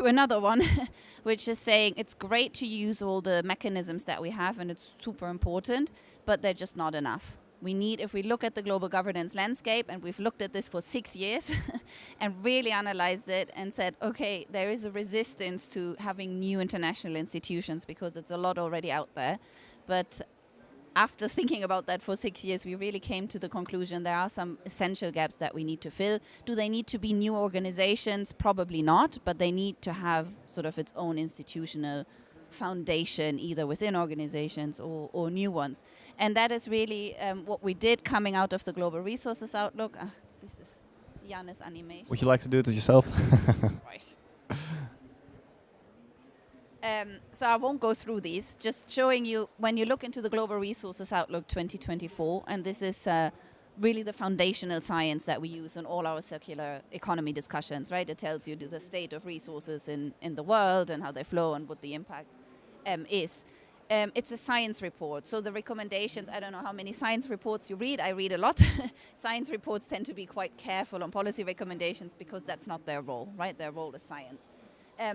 another one, which is saying it's great to use all the mechanisms that we have and it's super important, but they're just not enough. We need, if we look at the global governance landscape, and we've looked at this for 6 years and really analyzed it and said, okay, there is a resistance to having new international institutions because it's a lot already out there. But after thinking about that for 6 years, we really came to the conclusion there are some essential gaps that we need to fill. Do they need to be new organizations? Probably not, but they need to have sort of its own institutional foundation, either within organizations or new ones. And that is really what we did coming out of the Global Resources Outlook. This is Janis' animation. Would you like to do it yourself? Right. So I won't go through these, just showing you when you look into the Global Resources Outlook 2024, and this is really the foundational science that we use in all our circular economy discussions, right? It tells you the state of resources in the world and how they flow and what the impact is. It's a science report, so the recommendations, I don't know how many science reports you read. I read a lot. Science reports tend to be quite careful on policy recommendations because that's not their role, right? Their role is science.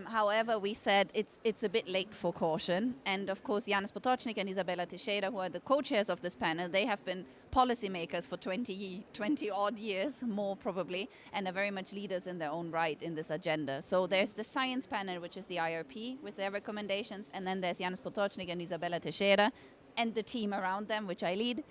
However, we said it's a bit late for caution. And of course, Janis Potočnik and Isabella Teixeira, who are the co-chairs of this panel, they have been policymakers for 20 odd years, more probably, and are very much leaders in their own right in this agenda. So there's the science panel, which is the IRP with their recommendations. And then there's Janis Potočnik and Isabella Teixeira and the team around them, which I lead,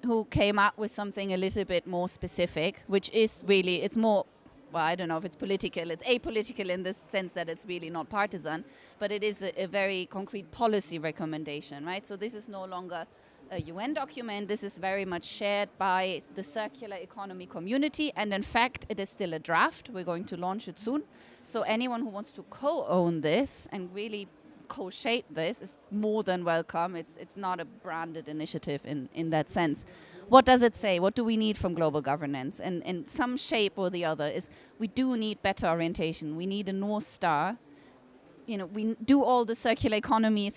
who came up with something a little bit more specific, which is really, it's more, well, I don't know if it's political. It's apolitical in the sense that it's really not partisan, but it is a very concrete policy recommendation, right? So this is no longer a UN document. This is very much shared by the circular economy community, and in fact, it is still a draft. We're going to launch it soon. So anyone who wants to co-own this and really co-shape this is more than welcome. It's not a branded initiative in that sense. What does it say? What do we need from global governance? And in some shape or the other is we do need better orientation. We need a North Star. You know, we do all the circular economy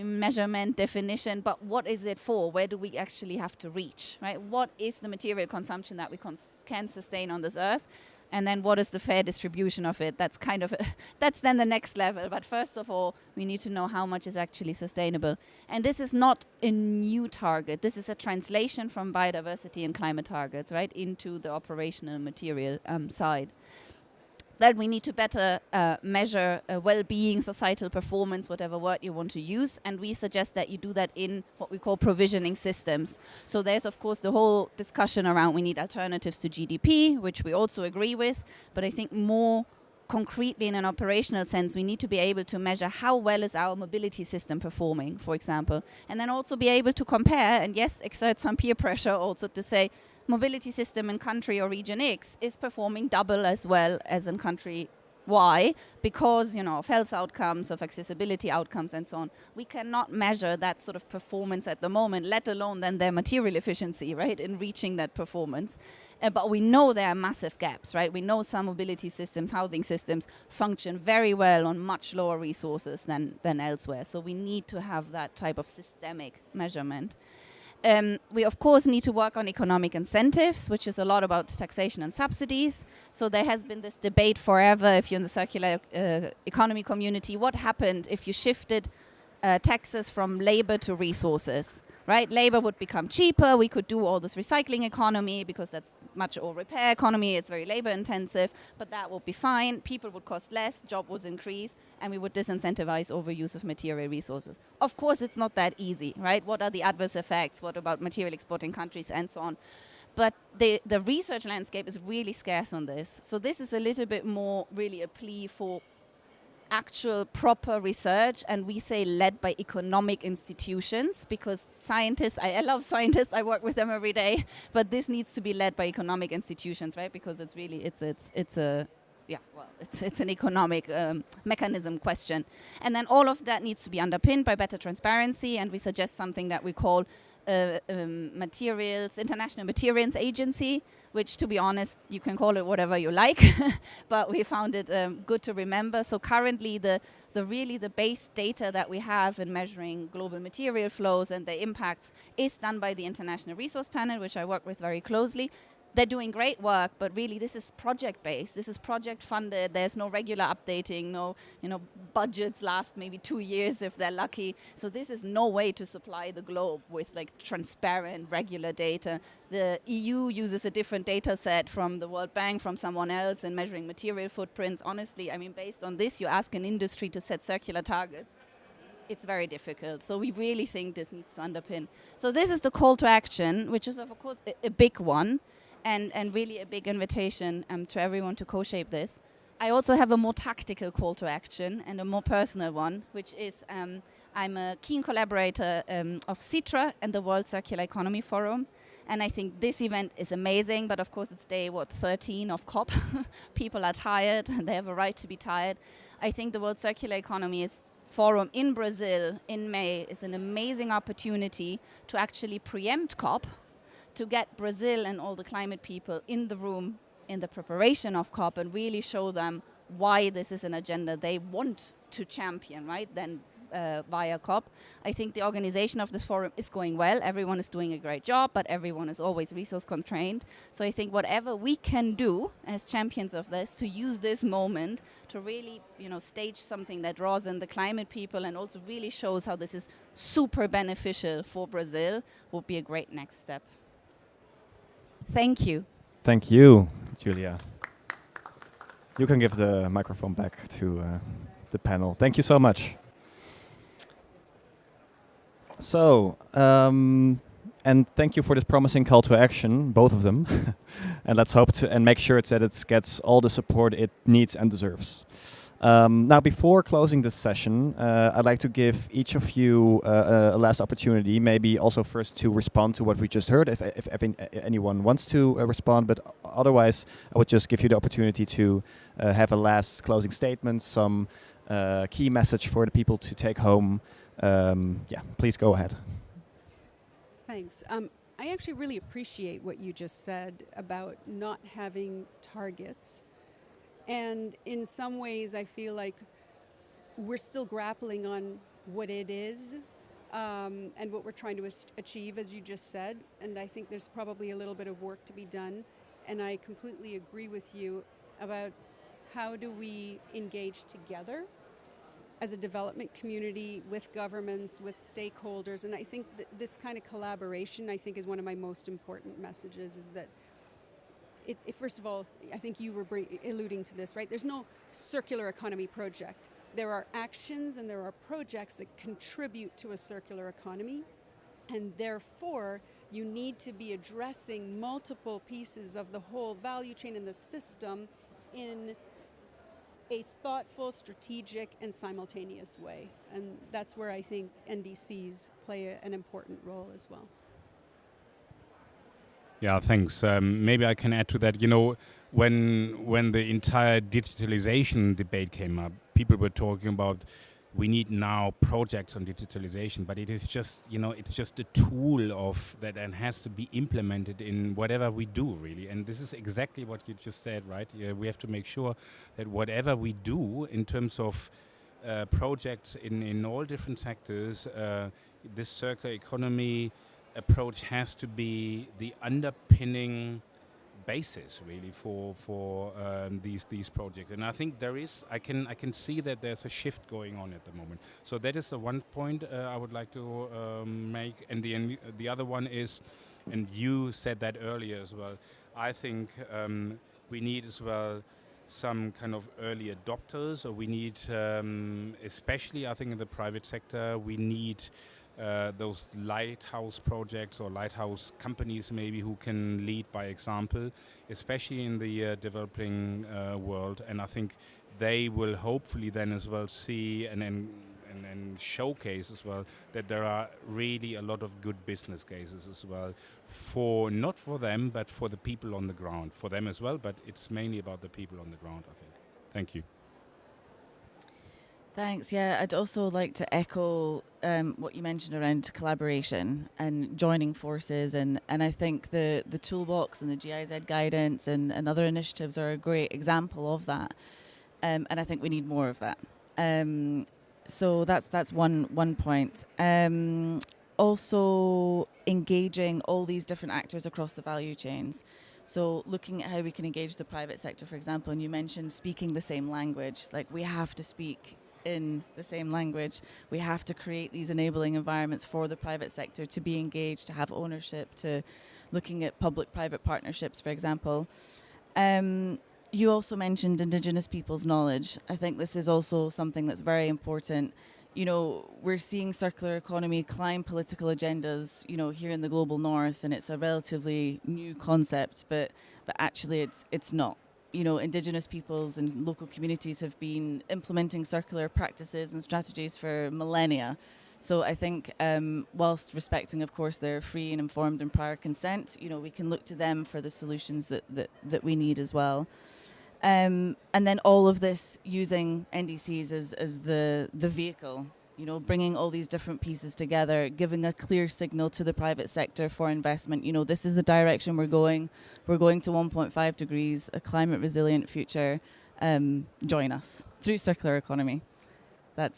measurement, definition, but what is it for? Where do we actually have to reach, right? What is the material consumption that we can sustain on this earth? And then what is the fair distribution of it? That's kind of, that's then the next level. But first of all, we need to know how much is actually sustainable. And this is not a new target. This is a translation from biodiversity and climate targets, right, into the operational material side. That we need to better measure well-being, societal performance, whatever word you want to use. And we suggest that you do that in what we call provisioning systems. So there's, of course, the whole discussion around we need alternatives to GDP, which we also agree with. But I think more concretely in an operational sense, we need to be able to measure how well is our mobility system performing, for example. And then also be able to compare and, yes, exert some peer pressure also to say, mobility system in country or region X is performing double as well as in country Y because, you know, of health outcomes, of accessibility outcomes and so on. We cannot measure that sort of performance at the moment, let alone then their material efficiency, right, in reaching that performance. But we know there are massive gaps, right? We know some mobility systems, housing systems function very well on much lower resources than elsewhere. So we need to have that type of systemic measurement. We, of course, need to work on economic incentives, which is a lot about taxation and subsidies. So there has been this debate forever, if you're in the circular economy community, what happened if you shifted taxes from labor to resources? right? Labor would become cheaper. We could do all this recycling economy because that's much or repair economy. It's very labor intensive, but that would be fine. People would cost less, job would increase, and we would disincentivize overuse of material resources. Of course, it's not that easy, right? What are the adverse effects? What about material exporting countries and so on? But the research landscape is really scarce on this. So this is a little bit more really a plea for actual proper research, and we say led by economic institutions, because scientists, I love scientists, I work with them every day, but this needs to be led by economic institutions, right? Because it's really, it's an economic mechanism question. And then all of that needs to be underpinned by better transparency, and we suggest something that we call International Materials Agency, which, to be honest, you can call it whatever you like, but we found it good to remember. So currently, the base data that we have in measuring global material flows and their impacts is done by the International Resource Panel, which I work with very closely. They're doing great work, but really this is project-based. This is project-funded. There's no regular updating. No, budgets last maybe 2 years if they're lucky. So this is no way to supply the globe with like transparent, regular data. The EU uses a different data set from the World Bank, from someone else, in measuring material footprints. Honestly, I mean, based on this, you ask an industry to set circular targets. It's very difficult. So we really think this needs to underpin. So this is the call to action, which is, of course, a big one. And really a big invitation to everyone to co-shape this. I also have a more tactical call to action and a more personal one, which is I'm a keen collaborator of CITRA and the World Circular Economy Forum. And I think this event is amazing, but of course it's day, 13 of COP. People are tired, and they have a right to be tired. I think the World Circular Economy Forum in Brazil in May is an amazing opportunity to actually preempt COP, to get Brazil and all the climate people in the room in the preparation of COP and really show them why this is an agenda they want to champion, right, then via COP. I think the organization of this forum is going well. Everyone is doing a great job, but everyone is always resource constrained. So I think whatever we can do as champions of this to use this moment to really, stage something that draws in the climate people and also really shows how this is super beneficial for Brazil would be a great next step. Thank you. Thank you, Julia. You can give the microphone back to the panel. Thank you so much. So, and thank you for this promising call to action, both of them. And let's hope to and make sure that it gets all the support it needs and deserves. Now, before closing this session, I'd like to give each of you a last opportunity, maybe also first to respond to what we just heard, if anyone wants to respond, but otherwise I would just give you the opportunity to have a last closing statement, some key message for the people to take home. Please go ahead. Thanks. I actually really appreciate what you just said about not having targets. And in some ways, I feel like we're still grappling on what it is and what we're trying to achieve, as you just said. And I think there's probably a little bit of work to be done. And I completely agree with you about how do we engage together as a development community with governments, with stakeholders. And I think this kind of collaboration, I think, is one of my most important messages, is that first of all, I think you were alluding to this, right? There's no circular economy project. There are actions and there are projects that contribute to a circular economy. And therefore, you need to be addressing multiple pieces of the whole value chain in the system in a thoughtful, strategic, and simultaneous way. And that's where I think NDCs play an important role as well. Yeah, thanks. Maybe I can add to that. When the entire digitalization debate came up, people were talking about we need now projects on digitalization, but it is just, it's just a tool of that and has to be implemented in whatever we do, really. And this is exactly what you just said, right? We have to make sure that whatever we do in terms of projects in all different sectors, this circular economy approach has to be the underpinning basis really for these projects. And I think I can see that there's a shift going on at the moment. So that is the one point I would like to make. And the other one is, and you said that earlier as well, I think we need as well some kind of early adopters, or we need, especially I think in the private sector, we need those lighthouse projects or lighthouse companies maybe who can lead by example, especially in the developing world. And I think they will hopefully then as well see and showcase as well that there are really a lot of good business cases as well, for not for them but for the people on the ground, for them as well, but it's mainly about the people on the ground, I think. Thank you. Thanks. Yeah, I'd also like to echo what you mentioned around collaboration and joining forces, and I think the toolbox and the GIZ guidance and other initiatives are a great example of that, and I think we need more of that. So that's one point. Also engaging all these different actors across the value chains. So looking at how we can engage the private sector, for example, and you mentioned speaking the same language. Like, we have to speak in the same language. We have to create these enabling environments for the private sector to be engaged, to have ownership, to looking at public-private partnerships, for example. You also mentioned Indigenous people's knowledge. I think this is also something that's very important. You know, we're seeing circular economy climb political agendas, you know, here in the global north, and it's a relatively new concept, but actually it's not. You know, Indigenous peoples and local communities have been implementing circular practices and strategies for millennia. So I think whilst respecting, of course, their free and informed and prior consent, you know, we can look to them for the solutions that we need as well. And then all of this using NDCs as the vehicle, you know, bringing all these different pieces together, giving a clear signal to the private sector for investment. You know, this is the direction we're going. We're going to 1.5 degrees, a climate resilient future. Join us through circular economy. That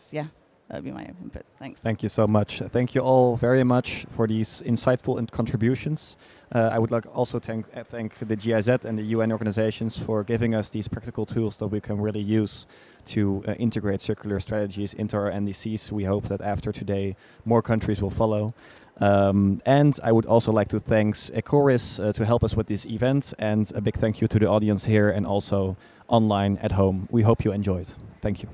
would be my input. Thanks. Thank you so much. Thank you all very much for these insightful contributions. I would like also thank the GIZ and the UN organizations for giving us these practical tools that we can really use to integrate circular strategies into our NDCs. We hope that after today, more countries will follow. And I would also like to thank Ecoris to help us with this event, and a big thank you to the audience here and also online at home. We hope you enjoyed. Thank you.